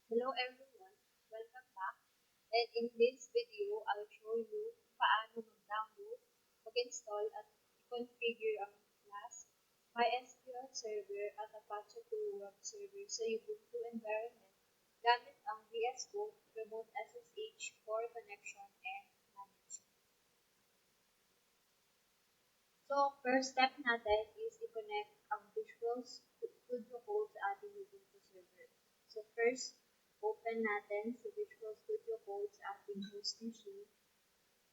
Hello everyone, welcome back. And in this video, I'll show you paano mag-download, mag-install at configure ang Flask, MySQL Server at Apache 2 Web Server sa Ubuntu environment gamit ang VS Code, Remote SSH for connection and management. So, first step natin is i-connect ang Visual Studio Code sa ating Ubuntu server. So, first, open natin si Visual Studio Code sa ating host machine.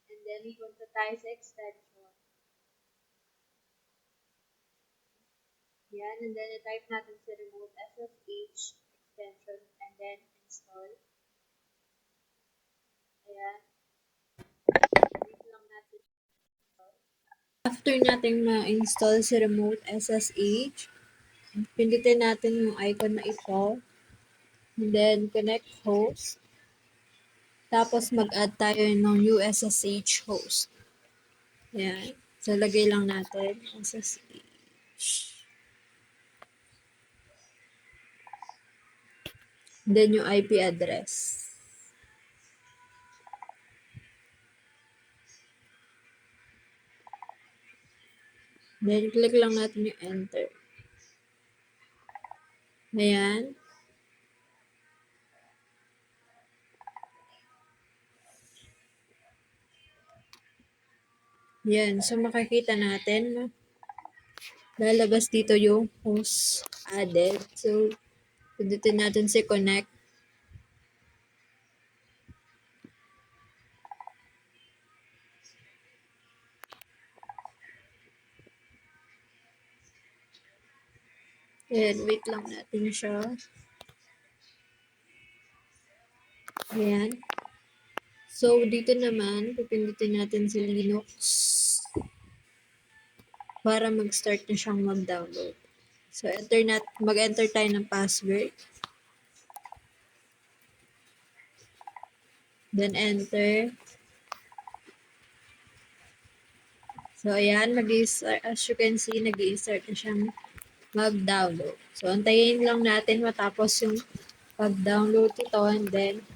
And then, punta tayo sa extension. Yan. And then, i-type natin si Remote SSH extension and then install. Ayan. Wait lang natin. After natin ma-install si Remote SSH, pindutin natin yung icon na ito. And then, connect host. Tapos, mag-add tayo ng USSH host. Ayan. So, lagay lang natin SSH. Then, yung IP address. Then, click lang natin yung enter. Ayan. Yan. So, makikita natin, lalabas dito yung host added. So, pindutin natin si connect. Ayan, wait lang natin siya. Ayan. So, dito naman, pipindutin natin si Linux para mag-start na siyang mag-download. So, mag-enter tayo ng password. Then, enter. So, ayan, as you can see, nag-i-start na siyang mag-download. So, antayin lang natin matapos yung pag-download ito and then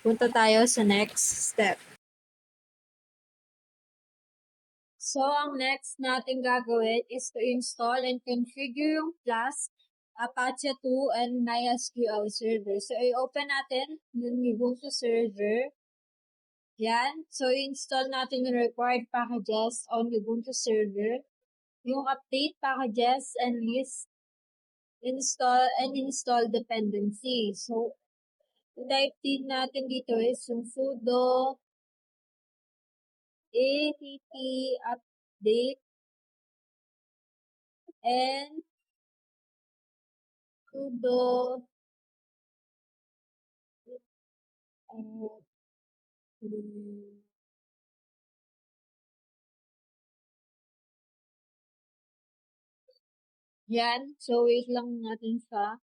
punta tayo sa next step. So, ang next natin gagawin is to install and configure yung Flask, Apache 2, and MySQL server. So, i-open natin yung Ubuntu server. Yan. So, install natin yung required packages on Ubuntu server. Yung update packages and list install dependency. So, type din natin dito is yung sudo apt update and sudo yan. So, wait lang natin sa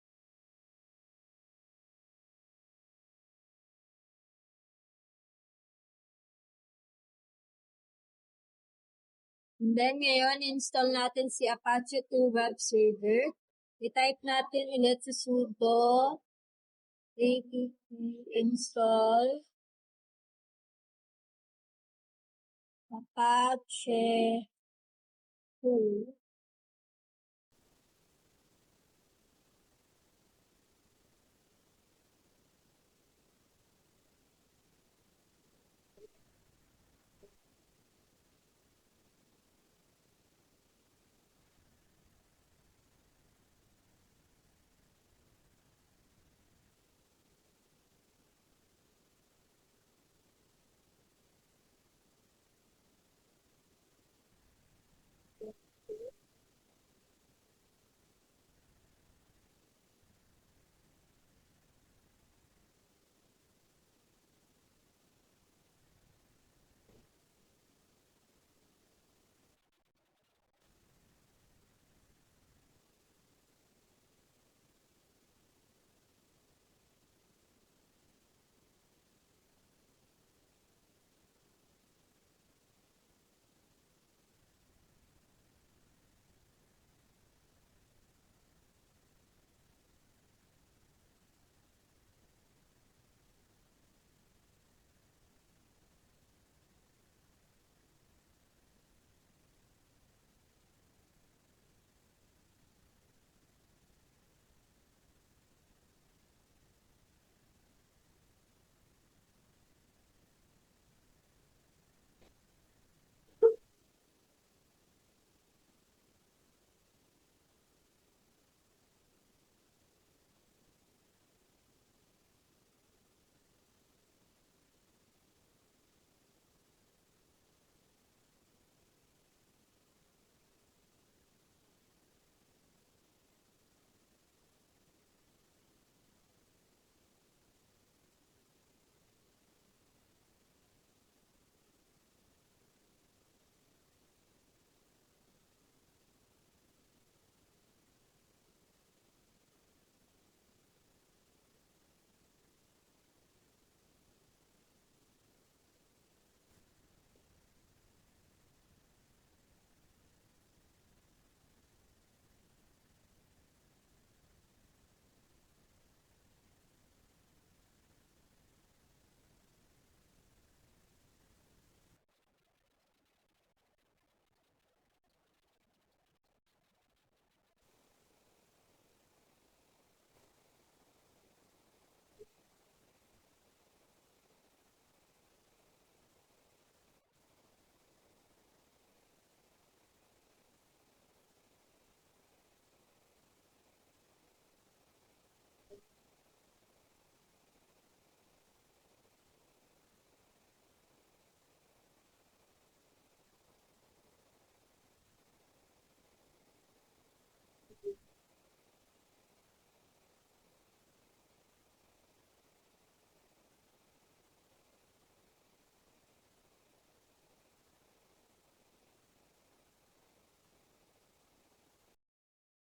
And then, ngayon, install natin si Apache 2 Web Server. I-type natin ulit sa sudo apt install Apache 2.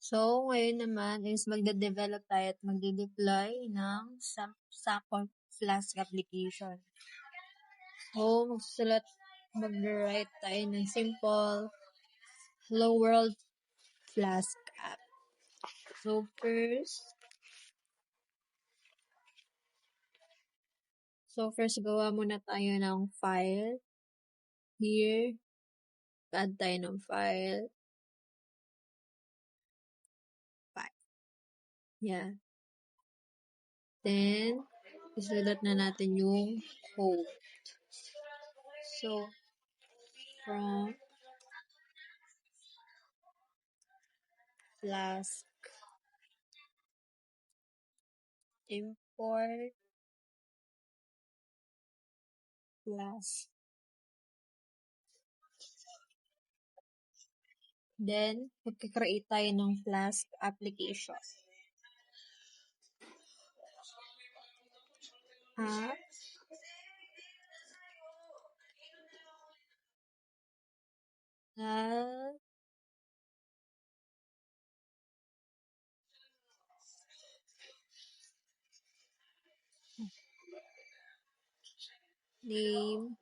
So, ngayon naman is magde-develop tayo at magde-deploy ng sample Flask application. So, mag-write tayo ng simple Hello World Flask app. So, first gawa muna tayo ng file. Here, add tayo ng file. Yeah. Then, isulat na natin yung code. So, from Flask import Flask. Then, magkakreate tayo ng Flask application. App. Name.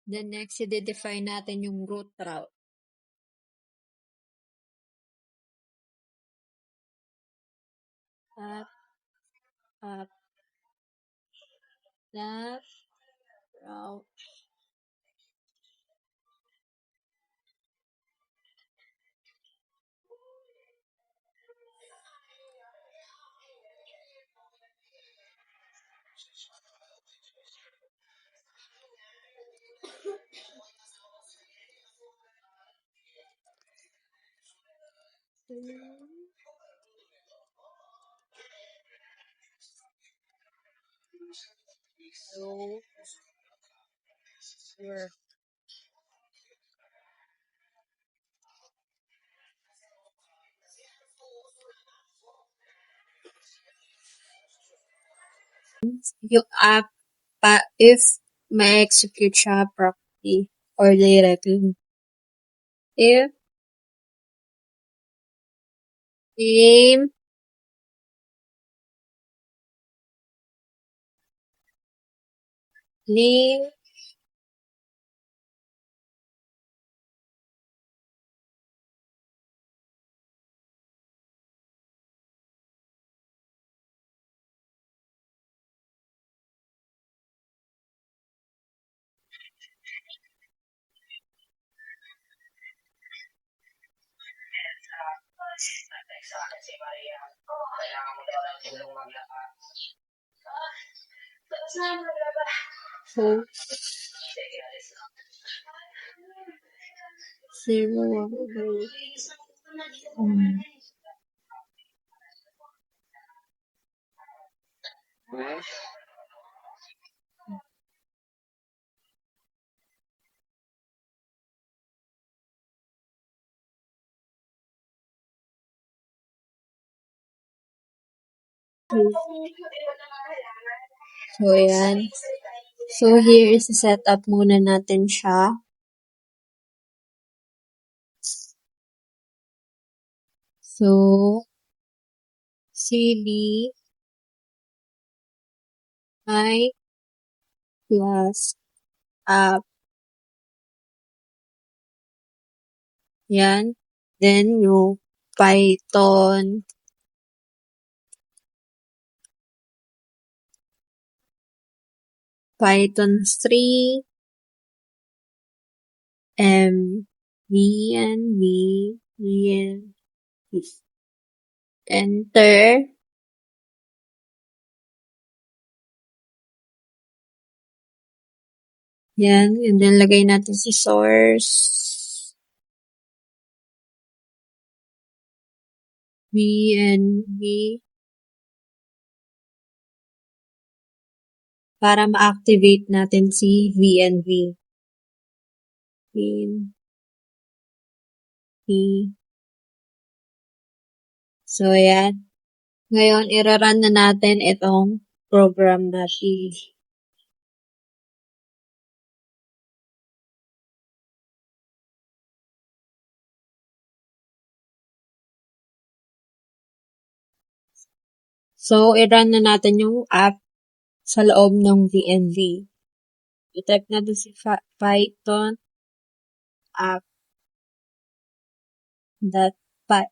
Then next, i-define natin yung route. App. That route. So, sure. Yung app, if may execute siya properly or directly. If name host 0. So, ayan. So, here is set up muna natin siya. So, cd my plus app. Yan. Then, yung Python Python 3 VNV enter. Yan. And then, lagay natin si source. VNV. Para ma-activate natin si VNV. So, ayan. Ngayon, i-run na natin itong program natin. So, i-run na natin yung app sa loob ng VNV. I-type natin si Python app dot py.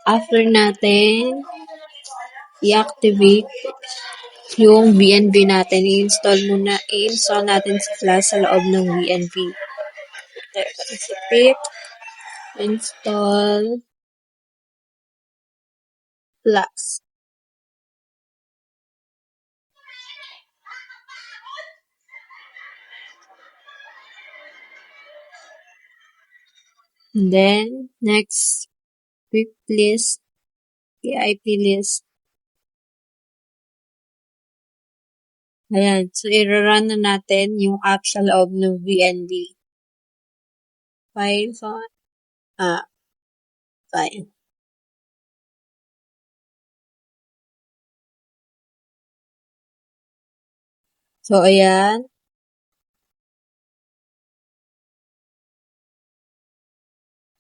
After natin i-activate yung VNV natin, i-install natin si Flash sa loob ng VNV. Type natin si pip install Flash. And then, next, quick list, PIP list. Ayan. So, i-run na natin yung app sa loob ng VNV. Python app. Fine. So, ayan.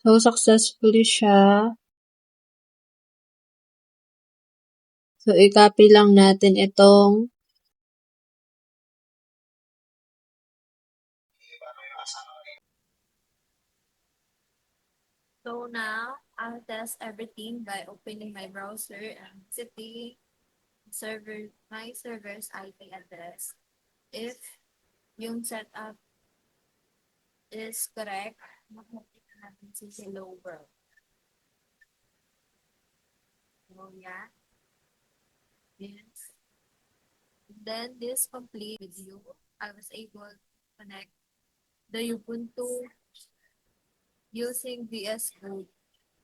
So, successfully siya. So, i-copy lang natin itong So now, I'll test everything by opening my browser and setting my server's IP address. If yung setup is correct, makikita natin si Hello World. So yeah. Yes. Then this complete with you. I was able to connect the Ubuntu using VS Code,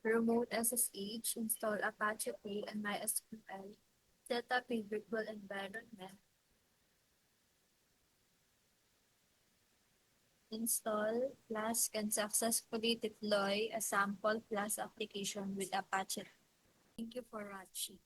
remote SSH, install Apache 2 and MySQL, set up a virtual environment, install Flask and successfully deploy a sample Flask application with Apache. Thank you for watching.